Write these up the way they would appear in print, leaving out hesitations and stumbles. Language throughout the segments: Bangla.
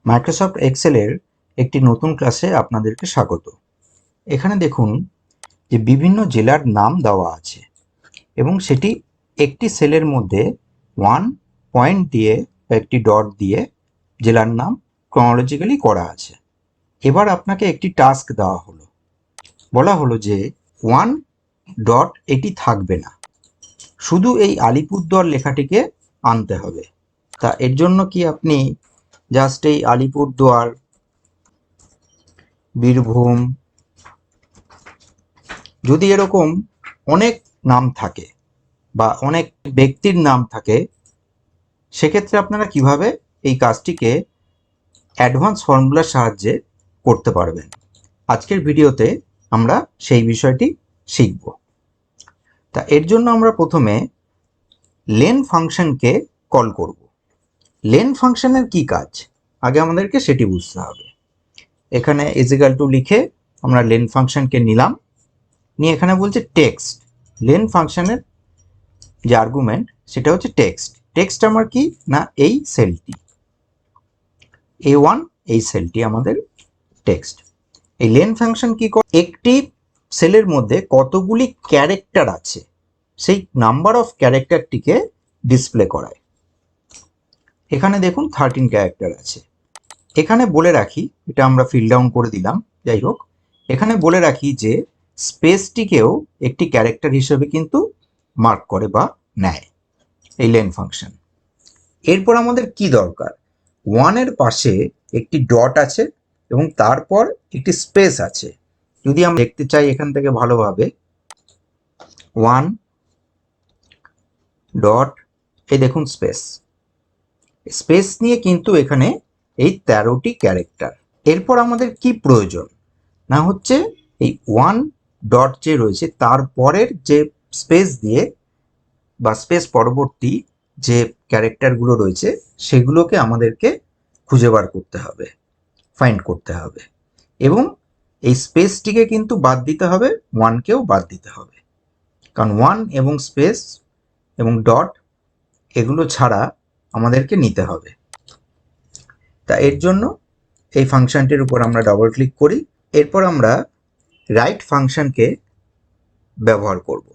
মাইক্রোসফট এক্সেলের একটি নতুন ক্লাসে আপনাদেরকে স্বাগত। এখানে দেখুন যে বিভিন্ন জেলার নাম দেওয়া আছে এবং সেটি একটি সেলের মধ্যে 1 পয়েন্ট দিয়ে বা একটি ডট দিয়ে জেলার নাম ক্রনোলজিক্যালি করা আছে। এবার আপনাকে একটি টাস্ক দেওয়া হলো, বলা হলো যে 1 ডট এটি থাকবে না, শুধু এই আলিপুরদুয়ার লেখাটিকে আনতে হবে। তা এর জন্য কি আপনি জাস্ট এই আলিপুরদুয়ার, বীরভূম, যদি এরকম অনেক নাম থাকে বা অনেক ব্যক্তির নাম থাকে, সেক্ষেত্রে আপনারা কিভাবে এই কাজটিকে অ্যাডভান্স ফর্মুলার সাহায্যে করতে পারবেন, আজকের ভিডিওতে আমরা সেই বিষয়টি শিখব। তা এর জন্য আমরা প্রথমে লেন ফাংশনকে কল করব। লেন ফাংশনের কি কাজ আগে আমাদেরকে সেটি বুঝতে হবে। এখানে ইজিক্যাল টু লিখে আমরা লেন ফাংশনকে নিলাম, নিয়ে এখানে বলছে টেক্সট। লেন ফাংশনের যে আর্গুমেন্ট সেটা হচ্ছে টেক্সট। টেক্সট আমার কি না, এই সেলটি A1, এই সেলটি আমাদের টেক্সট। এই লেন ফাংশন কি করে, একটি সেলের মধ্যে কতগুলি ক্যারেক্টার আছে সেই নাম্বার অফ ক্যারেক্টারটিকে ডিসপ্লে করায়। এখানে দেখুন 13 ক্যারেক্টার আছে। এখানে বলে রাখি, এটা আমরা ফিল ডাউন করে দিলাম, যাই হোক, এখানে বলে রাখি যে স্পেসটিকেও একটি ক্যারেক্টার হিসেবে কিন্তু মার্ক করে বা নেয় এই লেন ফাংশন। এরপর আমাদের কি দরকার, 1 এর পাশে একটি ডট আছে এবং তারপর একটি স্পেস আছে। যদি আমরা দেখতে চাই এখান থেকে ভালোভাবে, 1 ডট, এই দেখুন স্পেস। স্পেস নিয়ে কিন্তু এখানে এই 13টি ক্যারেক্টার। এরপর আমাদের কি প্রয়োজন না, হচ্ছে এই 1 ডট যে রয়েছে তারপরের যে স্পেস দিয়ে বা স্পেস পরবর্তী যে ক্যারেক্টারগুলো রয়েছে সেগুলোকে আমাদেরকে খুঁজে বার করতে হবে, ফাইন্ড করতে হবে। এবং এই স্পেসটিকে কিন্তু বাদ দিতে হবে, 1কেও বাদ দিতে হবে, কারণ 1 এবং স্পেস এবং ডট এগুলো ছাড়া আমাদেরকে নিতে হবে। তা এর জন্য এই ফাংশনটির উপর আমরা ডবল ক্লিক করি। এরপর আমরা রাইট ফাংশনকে ব্যবহার করব।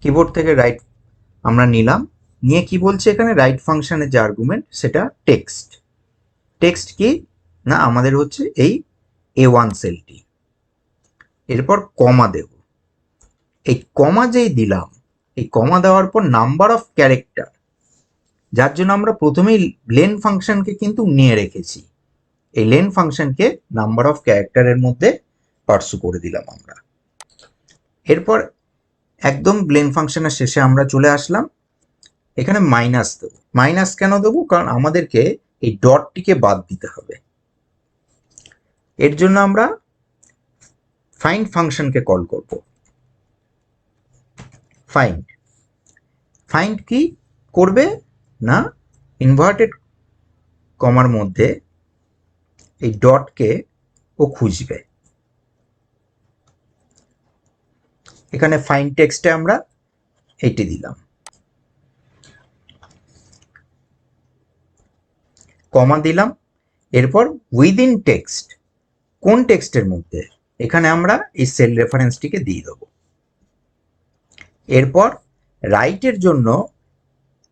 কিবোর্ড থেকে রাইট আমরা নিলাম, নিয়ে কি বলছে এখানে, রাইট ফাংশনের যে আর্গুমেন্ট সেটা টেক্সট। টেক্সট কি না, আমাদের হচ্ছে এই A1 সেলটি। এরপর কমা দেব। এই কমা যেই দিলাম, এই কমা দেওয়ার পর নাম্বার অফ ক্যারেক্টার, যার জন্য আমরা প্রথমেই লেন ফাংশনকে কিন্তু নিয়ে রেখেছি, এই লেন ফাংশনকে নাম্বার অফ ক্যারেক্টারের মধ্যে পার্সু করে দিলাম আমরা। এরপর একদম লেন ফাংশনের শেষে আমরা চলে আসলাম, এখানে মাইনাস দেব। মাইনাস কেন দেবো, কারণ আমাদেরকে এই ডটটিকে বাদ দিতে হবে। এর জন্য আমরা ফাইন্ড ফাংশনকে কল করব। ফাইন্ড, ফাইন্ড কি করবে না, ইনভার্টেড কমার মধ্যে এই ডটকে ও খুঁজবে। এখানে ফাইন্ড টেক্সটে আমরা এইটি দিলাম, কমা দিলাম। এরপর উইদিন টেক্সট, কোন টেক্সটের মধ্যে, এখানে আমরা এই সেল রেফারেন্সটিকে দিয়ে দেব। এরপর রাইটের জন্য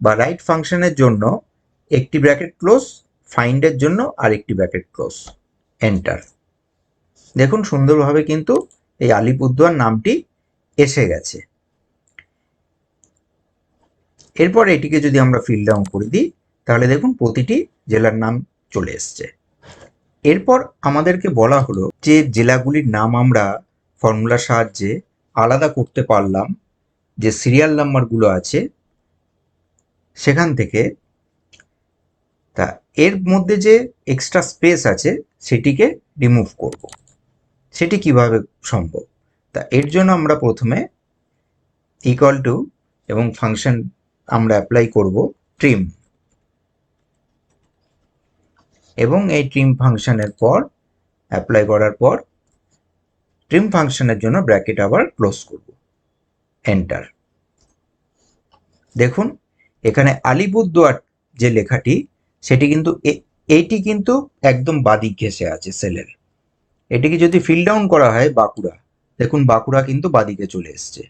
বা রাইট ফাংশনের জন্য একটি ব্র্যাকেট ক্লোজ, ফাইন্ডের জন্য আরেকটি ব্র্যাকেট ক্লোজ, এন্টার। দেখুন সুন্দরভাবে কিন্তু এই আলিপুরদুয়ার নামটি এসে গেছে। এরপর এটিকে যদি আমরা ফিল ডাউন করে দিই, তাহলে দেখুন প্রতিটি জেলার নাম চলে এসছে। এরপর আমাদেরকে বলা হলো যে জেলাগুলির নাম আমরা ফর্মুলার সাহায্যে আলাদা করতে পারলাম, যে সিরিয়াল নাম্বারগুলো আছে সেখান থেকে। তা এর মধ্যে যে এক্সট্রা স্পেস আছে সেটিকে রিমুভ করব। সেটি কিভাবে সম্ভব, তা এর জন্য আমরা প্রথমে ইকুয়াল টু এবং ফাংশন আমরা অ্যাপ্লাই করব ট্রিম, এবং এই ট্রিম ফাংশনের পর অ্যাপ্লাই করার পর ট্রিম ফাংশনের জন্য ব্র্যাকেট আবার ক্লোজ করব, এন্টার। দেখুন এখানে আলিপুরদুয়ার যে লেখাটি সেটি কিন্তু এইটি কিন্তু একদম বাদিক ঘেঁষে আছে সেলের। এটিকে যদি ফিল ডাউন করা হয় বাঁকুড়া, দেখুন বাঁকুড়া কিন্তু বাদিকে চলে এসছে।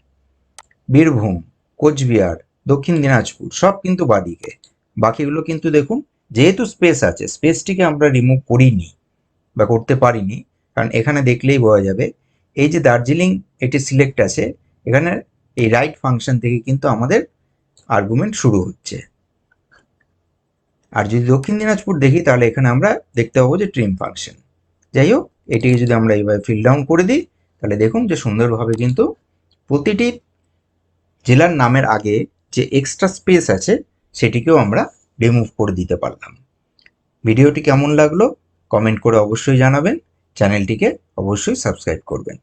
বীরভূম, কোচবিহার, দক্ষিণ দিনাজপুর সব কিন্তু বাদিকে। বাকিগুলো কিন্তু দেখুন, যেহেতু স্পেস আছে, স্পেসটিকে আমরা রিমুভ করিনি বা করতে পারিনি, কারণ এখানে দেখলেই বোঝা যাবে এই যে দার্জিলিং এটি সিলেক্ট আছে, এখানে এই রাইট ফাংশন থেকে কিন্তু আমাদের আর্গুমেন্ট শুরু হচ্ছে। আর যদি দক্ষিণ দিনাজপুর দেখি তাহলে এখানে আমরা দেখতে পাবো যে ট্রিম ফাংশন। যাই হোক, এটিকে যদি আমরা এইভাবে ফিল ডাউন করে দিই তাহলে দেখুন যে সুন্দরভাবে কিন্তু প্রতিটি জেলার নামের আগে যে এক্সট্রা স্পেস আছে সেটিকেও আমরা রিমুভ করে দিতে পারলাম। ভিডিওটি কেমন লাগলো কমেন্ট করে অবশ্যই জানাবেন, চ্যানেলটিকে অবশ্যই সাবস্ক্রাইব করবেন।